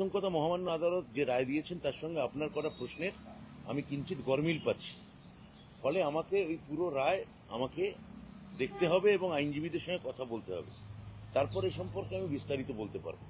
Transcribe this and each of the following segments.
প্রথম কথা, মহামান্য আদালত যে রায় দিয়েছেন তার সঙ্গে আপনার করা প্রশ্নের আমি কিঞ্চিত গরমিল পাচ্ছি। ফলে আমাকে ওই পুরো রায় আমাকে দেখতে হবে এবং আইনজীবীদের সঙ্গে কথা বলতে হবে, তারপর এ সম্পর্কে আমি বিস্তারিত বলতে পারবো।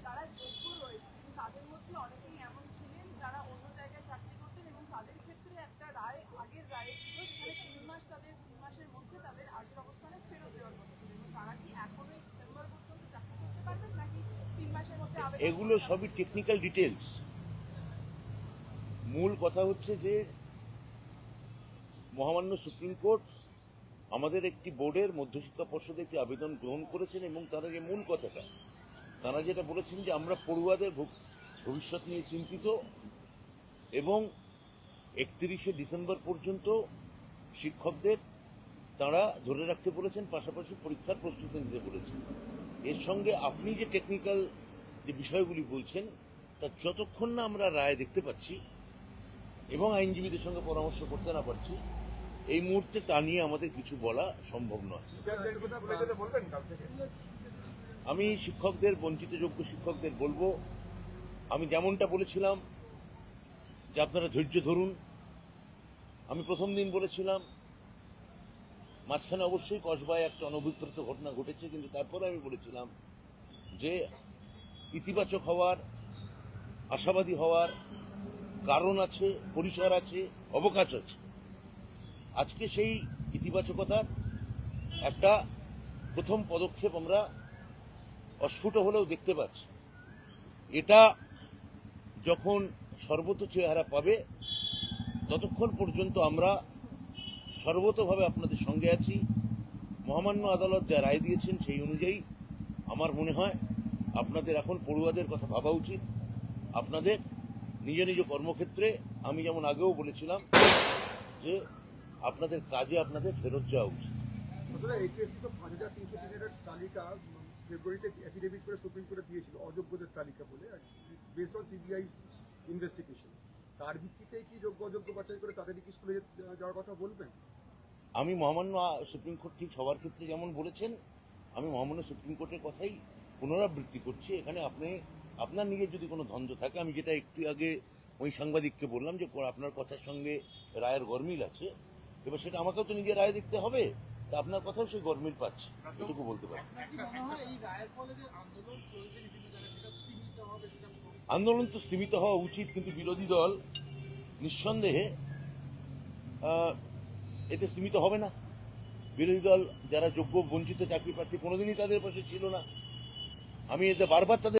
যারা যোগ্য রয়েছেন তাদের মধ্যে অনেকেই এমন ছিলেন যারা অন্য জায়গায় চাকরি করতেন এবং তাদের ক্ষেত্রে একটা রায় আগের রায় ছিল যেখানে 3 মাসের মধ্যে তাদের আগের অবস্থানে ফেরত দেওয়ার কথা ছিল, এবং তারা কি এখনোই ডিসেম্বর পর্যন্ত চাকরি করতে পারবেন নাকি 3 মাসের মধ্যে আবেদন? এগুলো সবই টেকনিক্যাল ডিটেলস। মূল কথা হচ্ছে যে মহামান্য সুপ্রিম কোর্ট আমাদের একটি বোর্ডের মধ্যশিক্ষা পর্ষদে একটি আবেদন গ্রহণ করেছেন এবং তারা যে মূল কথাটা তারা যেটা বলেছেন যে আমরা পড়ুয়াদের ভবিষ্যৎ নিয়ে চিন্তিত এবং 31শে ডিসেম্বর পর্যন্ত শিক্ষকদের তারা ধরে রাখতে বলেছেন, পাশাপাশি পরীক্ষার প্রস্তুতি নিতে বলেছেন। এর সঙ্গে আপনি যে টেকনিক্যাল যে বিষয়গুলি বলছেন তা যতক্ষণ না আমরা রায় দেখতে পাচ্ছি এবং আইনজীবীদের সঙ্গে পরামর্শ করতে না পারছি, এই মুহূর্তে তা নিয়ে আমাদের কিছু বলা সম্ভব নয়। আমি শিক্ষকদের, বঞ্চিত যোগ্য শিক্ষকদের বলবো, আমি যেমনটা বলেছিলাম যে আপনারা ধৈর্য ধরুন। আমি প্রথম দিন বলেছিলাম, মাঝখানে অবশ্যই কসবায় একটা অনভিপ্রেত ঘটনা ঘটেছে, কিন্তু তারপরে আমি বলেছিলাম যে ইতিবাচক হওয়ার, আশাবাদী হওয়ার কারণ আছে, পরিসর আছে, অবকাশ আছে। আজকে সেই ইতিবাচকতার একটা প্রথম পদক্ষেপ আমরা অস্ফুট হলেও দেখতে পাচ্ছি। এটা যখন সর্বত চেহারা পাবে ততক্ষণ পর্যন্ত আমরা সর্বতভাবে আপনাদের সঙ্গে আছি। মহামান্য আদালত যা রায় দিয়েছেন সেই অনুযায়ী আমার মনে হয় আপনাদের এখন পড়ুয়াদের কথা ভাবা উচিত। আপনাদের নিজ নিজ কর্মক্ষেত্রে, আমি যেমন আগেও বলেছিলাম যে আপনাদের কাজে আপনাদের ফেরত যাওয়া উচিত। ফেব্রুয়ারিতে এফিডেভিট করে সুপ্রিম কোর্টে দিয়েছিল অযোগ্যদের তালিকা বলে, বেসড অন সিবিআই ইনভেস্টিগেশন, তার ভিত্তিতেই কি যোগ্য অযোগ্য বাছাই করে তাদেরই কি স্কুলে যাওয়ার কথা বলবেন? আমি মহামান্য সুপ্রিম কোর্ট ঠিক সবার ক্ষেত্রে যেমন বলেছেন, আমি মহামান্য সুপ্রিম কোর্টের কথাই পুনরাবৃত্তি করছি। এখানে আপনার নিজের যদি কোনো দ্বন্দ্ব থাকে, আমি যেটা একটু আগে ওই সাংবাদিককে বললাম যে আপনার কথার সঙ্গে রায়ের গরমিল আছে, এবার সেটা আমাকেও তো নিজের রায় দেখতে হবে, তা আপনার কথাও সেই গরমিল পাচ্ছে, এটুকু বলতে পারি। আন্দোলন তো স্থিমিত হওয়া উচিত, কিন্তু বিরোধী দল নিঃসন্দেহে এতে স্থিমিত হবে না। বিরোধী দল যারা যোগ্য বঞ্চিত চাকরি প্রার্থী কোনোদিনই তাদের পাশে ছিল না। আমি এতে বারবার তাদের